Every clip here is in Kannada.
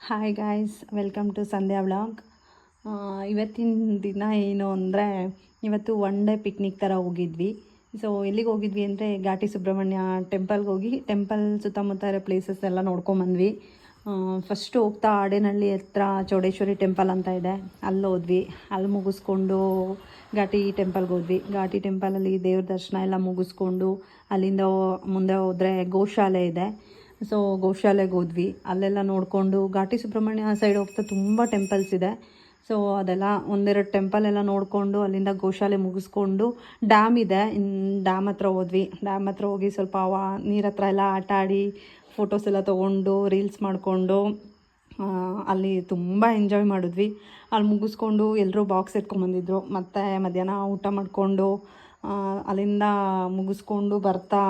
Hi guys, welcome to Sandhya vlog. ಇವತ್ತಿನ ದಿನ ಏನು ಅಂದರೆ, ಇವತ್ತು ಒನ್ ಡೇ ಪಿಕ್ನಿಕ್ ಥರ ಹೋಗಿದ್ವಿ. ಸೊ ಎಲ್ಲಿಗೆ ಹೋಗಿದ್ವಿ ಅಂದರೆ, ಘಾಟಿ ಸುಬ್ರಹ್ಮಣ್ಯ ಟೆಂಪಲ್ಗೆ ಹೋಗಿ ಟೆಂಪಲ್ ಸುತ್ತಮುತ್ತ ಇರೋ ಪ್ಲೇಸಸ್ ಎಲ್ಲ ನೋಡ್ಕೊಂಬಂದ್ವಿ. ಫಸ್ಟು ಹೋಗ್ತಾ ಆಡೇನಹಳ್ಳಿ ಹತ್ರ ಚೌಡೇಶ್ವರಿ ಟೆಂಪಲ್ ಅಂತ ಇದೆ, ಅಲ್ಲಿ ಹೋದ್ವಿ. ಅಲ್ಲಿ ಮುಗಿಸ್ಕೊಂಡು ಘಾಟಿ ಟೆಂಪಲ್ಗೆ ಹೋದ್ವಿ. ಘಾಟಿ ಟೆಂಪಲಲ್ಲಿ ದೇವ್ರ ದರ್ಶನ ಎಲ್ಲ ಮುಗಿಸ್ಕೊಂಡು ಅಲ್ಲಿಂದ ಮುಂದೆ ಹೋದರೆ ಗೋಶಾಲೆ ಇದೆ. ಸೊ ಗೋಶಾಲೆಗೆ ಹೋದ್ವಿ. ಅಲ್ಲೆಲ್ಲ ನೋಡಿಕೊಂಡು ಘಾಟಿ ಸುಬ್ರಹ್ಮಣ್ಯ ಸೈಡ್ ಹೋಗ್ತಾ ತುಂಬ ಟೆಂಪಲ್ಸ್ ಇದೆ. ಸೊ ಅದೆಲ್ಲ ಒಂದೆರಡು ಟೆಂಪಲ್ ಎಲ್ಲ ನೋಡಿಕೊಂಡು ಅಲ್ಲಿಂದ ಗೋಶಾಲೆ ಮುಗಿಸ್ಕೊಂಡು ಡ್ಯಾಮ್ ಇದೆ, ಡ್ಯಾಮ್ ಹತ್ರ ಹೋದ್ವಿ. ಡ್ಯಾಮ್ ಹತ್ರ ಹೋಗಿ ಸ್ವಲ್ಪ ನೀರ ಹತ್ರ ಎಲ್ಲ ಆಟ ಆಡಿ ಫೋಟೋಸ್ ಎಲ್ಲ ತೊಗೊಂಡು ರೀಲ್ಸ್ ಮಾಡಿಕೊಂಡು ಅಲ್ಲಿ ತುಂಬ ಎಂಜಾಯ್ ಮಾಡಿದ್ವಿ. ಅಲ್ಲಿ ಮುಗಿಸ್ಕೊಂಡು ಎಲ್ಲರೂ ಬಾಕ್ಸ್ ಎತ್ಕೊಂಬಂದಿದ್ರು. ಮತ್ತು ಮಧ್ಯಾಹ್ನ ಊಟ ಮಾಡಿಕೊಂಡು ಅಲ್ಲಿಂದ ಮುಗಿಸ್ಕೊಂಡು ಬರ್ತಾ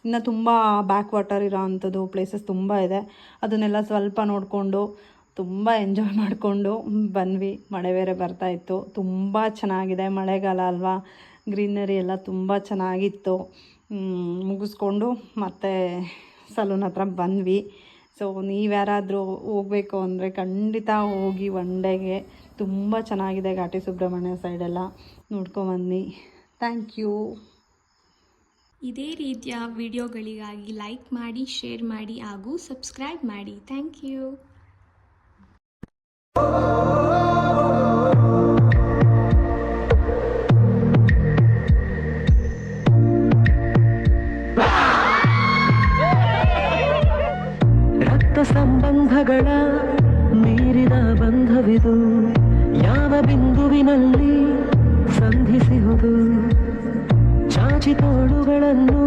ಇನ್ನು ತುಂಬ ಬ್ಯಾಕ್ ವಾಟರ್ ಇರೋ ಅಂಥದ್ದು ಪ್ಲೇಸಸ್ ತುಂಬ ಇದೆ. ಅದನ್ನೆಲ್ಲ ಸ್ವಲ್ಪ ನೋಡಿಕೊಂಡು ತುಂಬ ಎಂಜಾಯ್ ಮಾಡಿಕೊಂಡು ಬಂದ್ವಿ. ಮಳೆ ಬೇರೆ ಬರ್ತಾಯಿತ್ತು, ತುಂಬ ಚೆನ್ನಾಗಿದೆ, ಮಳೆಗಾಲ ಅಲ್ವಾ, ಗ್ರೀನರಿ ಎಲ್ಲ ತುಂಬ ಚೆನ್ನಾಗಿತ್ತು. ಮುಗಿಸ್ಕೊಂಡು ಮತ್ತೆ ಸಲೂನ್ ಹತ್ರ ಬಂದ್ವಿ. ಸೊ ನೀವ್ಯಾರಾದರೂ ಹೋಗಬೇಕು ಅಂದರೆ ಖಂಡಿತ ಹೋಗಿ. ಒನ್ ಡೇಗೆ ತುಂಬ ಚೆನ್ನಾಗಿದೆ ಘಾಟಿ ಸುಬ್ರಹ್ಮಣ್ಯ ಸೈಡೆಲ್ಲ ನೋಡ್ಕೊಬನ್ನಿ. Thank you. ಇದೇ ರೀತಿಯ ವಿಡಿಯೋಗಳಿಗಾಗಿ ಲೈಕ್ ಮಾಡಿ, ಶೇರ್ ಮಾಡಿ ಹಾಗೂ ಸಬ್ಸ್ಕ್ರೈಬ್ ಮಾಡಿ. Thank you. ರಕ್ತ ಸಂಬಂಧಗಳ ಮೀರಿದ ಬಂಧವಿದು, ಯಾವ ಬಿಂದುವಿನಲ್ಲಿ ಸಂಧಿಸುವುದು. ಚಾಚಿ ತೋಳುಗಳನ್ನು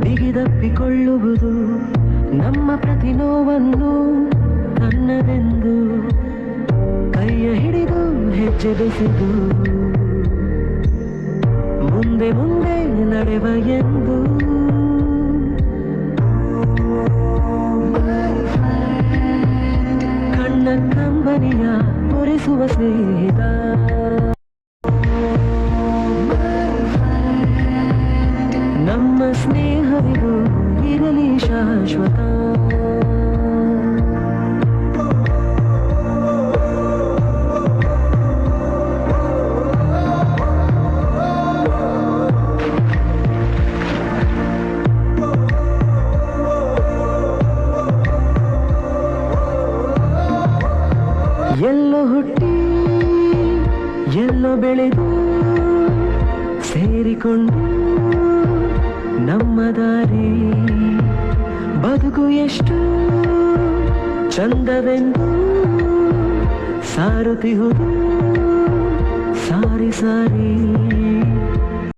ಬಿಗಿದಪ್ಪಿಕೊಳ್ಳುವುದು, ನಮ್ಮ ಪ್ರತಿ ನೋವನ್ನು ತನ್ನದೆಂದು ಕೈಯ ಹಿಡಿದು ಹೆಜ್ಜೆ ಬೆಸೆದು ಮುಂದೆ ಮುಂದೆ ನಡೆವ ಎಂದು ಕಣ್ಣ ಕಂಬನಿಯ ಒರೆಸುವ ಸ್ನೇಹಿತ. ನಮ್ಮ ಸ್ನೇಹವಿದು ಇರಲಿ ಶಾಶ್ವತ. ಎಲ್ಲೋ ಹುಟ್ಟಿ ಎಲ್ಲೋ ಬೆಳೆದು ಸೇರಿಕೊಂಡು ನಮ್ಮ ದಾರಿ ಬದುಕು ಎಷ್ಟು ಚಂದವೆಂದು ಸಾರುತ್ತಿಹುದು ಸಾರಿ ಸಾರಿ.